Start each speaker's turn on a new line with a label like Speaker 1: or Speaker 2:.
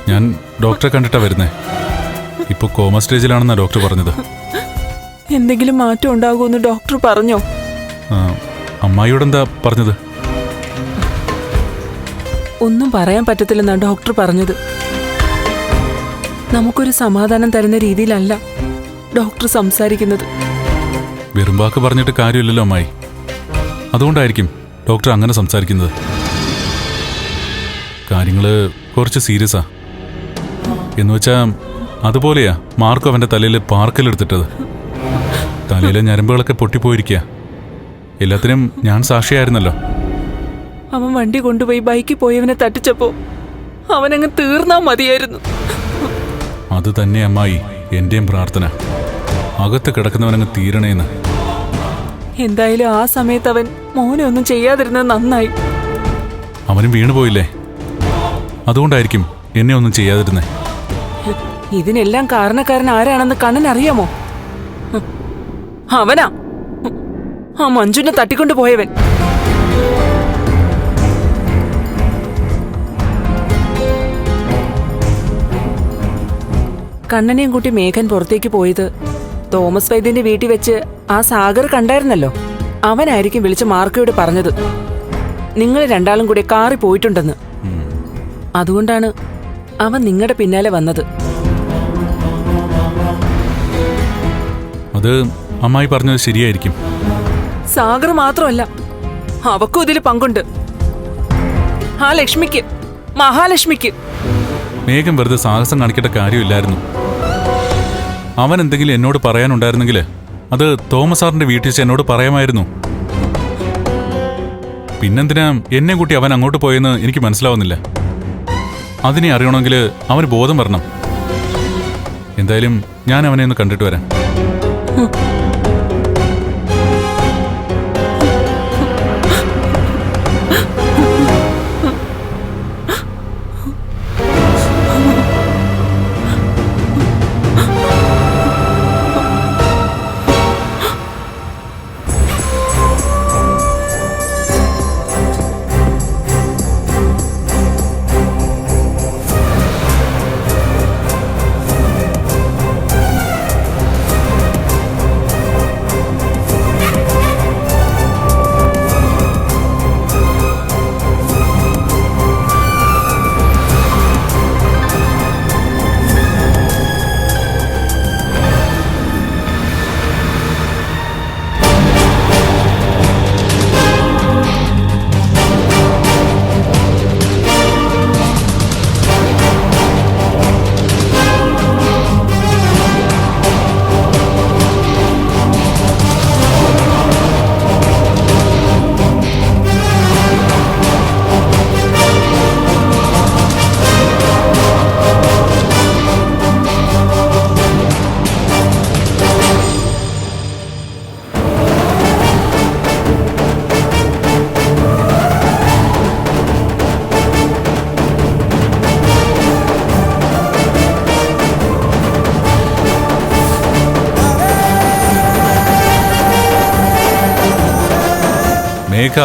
Speaker 1: ഞാൻ ഡോക്ടറെ കണ്ടിട്ടാ വരുന്നേ. ഇപ്പൊ കോമ സ്റ്റേജിലാണെന്നാ ഡോക്ടർ പറഞ്ഞത്.
Speaker 2: എന്തെങ്കിലും മാറ്റം ഉണ്ടാകുമെന്ന് ഡോക്ടർ പറഞ്ഞോ?
Speaker 1: അമ്മായിയോടെന്താ പറഞ്ഞത്?
Speaker 2: ഒന്നും പറയാൻ പറ്റത്തില്ലെന്നാ ഡോക്ടർ പറഞ്ഞത്. നമുക്കൊരു സമാധാനം തരുന്ന രീതിയിലല്ല ഡോക്ടർ സംസാരിക്കുന്നത്.
Speaker 1: വെറും വാക്ക് പറഞ്ഞിട്ട് കാര്യമില്ലല്ലോ അമ്മായി. അതുകൊണ്ടായിരിക്കും ഡോക്ടർ അങ്ങനെ സംസാരിക്കുന്നത്. കാര്യങ്ങള് കുറച്ച് സീരിയസാ. എന്നുവെച്ചാ അതുപോലെയാ മാർക്കോ അവന്റെ തലയിൽ പാർക്കലെടുത്തിട്ടത്. തലയിലെ ഞരമ്പുകളൊക്കെ പൊട്ടിപ്പോയിരിക്കുക. എല്ലാത്തിനും ഞാൻ സാക്ഷിയായിരുന്നല്ലോ.
Speaker 2: അവൻ വണ്ടി കൊണ്ടുപോയി ബൈക്കിൽ പോയവനെ തട്ടിച്ചപ്പോ അവനങ്ങ് തീർന്നാ മതിയായിരുന്നു.
Speaker 1: അത് തന്നെ അമ്മായി എന്റെയും പ്രാർത്ഥന. അകത്ത് കിടക്കുന്നവനങ്ങ് തീരണേന്ന്.
Speaker 2: എന്തായാലും ആ സമയത്ത് അവൻ മോനെ ഒന്നും ചെയ്യാതിരുന്നത് നന്നായി.
Speaker 1: അവനും വീണുപോയില്ലേ? അതുകൊണ്ടായിരിക്കും എന്നെ ഒന്നും ചെയ്യാതിരുന്നേ.
Speaker 2: ഇതിനെല്ലാം കാരണക്കാരൻ ആരാണെന്ന് കണ്ണൻ അറിയാമോ? അവനാ, ആ മഞ്ജുനെ തട്ടിക്കൊണ്ടു പോയവൻ. കണ്ണനെയും കൂട്ടി മേഘൻ പുറത്തേക്ക് പോയത് തോമസ് വൈദ്യന്റെ വീട്ടിൽ വെച്ച് ആ സാഗർ കണ്ടായിരുന്നല്ലോ. അവനായിരിക്കും വിളിച്ച് മാർക്കോയോട് പറഞ്ഞത് നിങ്ങൾ രണ്ടാളും കൂടി കാറി പോയിട്ടുണ്ടെന്ന്. അതുകൊണ്ടാണ് അവൻ നിങ്ങളുടെ പിന്നാലെ വന്നത്.
Speaker 1: അത് അമ്മായി പറഞ്ഞത് ശരിയായിരിക്കും.
Speaker 2: സാഗർ മാത്രമല്ല, അവക്കും ഇതിൽ പങ്കുണ്ട്. ആ ലക്ഷ്മിക്ക്, മഹാലക്ഷ്മിക്ക്.
Speaker 1: മേഘം വെറുതെ സാഹസം കാണിക്കേണ്ട കാര്യമില്ലായിരുന്നു. അവൻ എന്തെങ്കിലും എന്നോട് പറയാനുണ്ടായിരുന്നെങ്കിൽ അത് തോമസ് സാറിന്റെ വീട്ടിൽ വെച്ച് എന്നോട് പറയാമായിരുന്നു. പിന്നെന്തിനാ എന്നെ കൂട്ടി അവൻ അങ്ങോട്ട് പോയെന്ന് എനിക്ക് മനസ്സിലാവുന്നില്ല. അതിനെ അറിയണമെങ്കിൽ അവന് ബോധം വരണം. എന്തായാലും ഞാൻ അവനെ ഒന്ന് കണ്ടിട്ട് വരാം. മേഘ